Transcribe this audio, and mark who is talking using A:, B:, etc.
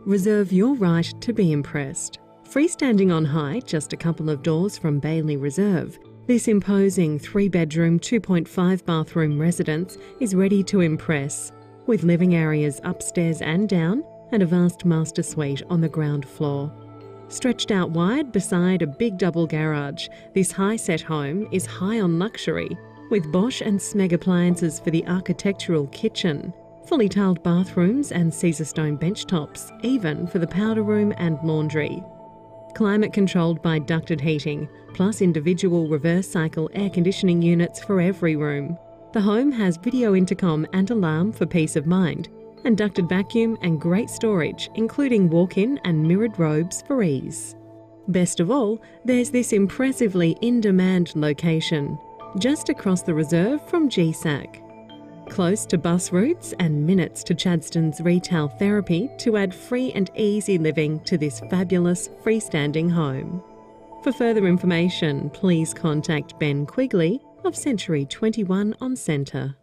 A: Reserve your right to be impressed. Freestanding on high, just a couple of doors from Bailey Reserve, this imposing 3-bedroom, 2.5 bathroom residence is ready to impress, with living areas upstairs and down and a vast master suite on the ground floor. Stretched out wide beside a big double garage, this high-set home is high on luxury, with Bosch and Smeg appliances for the architectural kitchen, fully tiled bathrooms and Caesarstone benchtops, even for the powder room and laundry. Climate controlled by ducted heating, plus individual reverse cycle air conditioning units for every room. The home has video intercom and alarm for peace of mind, and ducted vacuum and great storage, including walk-in and mirrored robes for ease. Best of all, there's this impressively in-demand location, just across the reserve from GSAC. Close to bus routes and minutes to Chadstone's retail therapy to add free and easy living to this fabulous freestanding home. For further information, please contact Ben Quigley of Century 21 on Centre.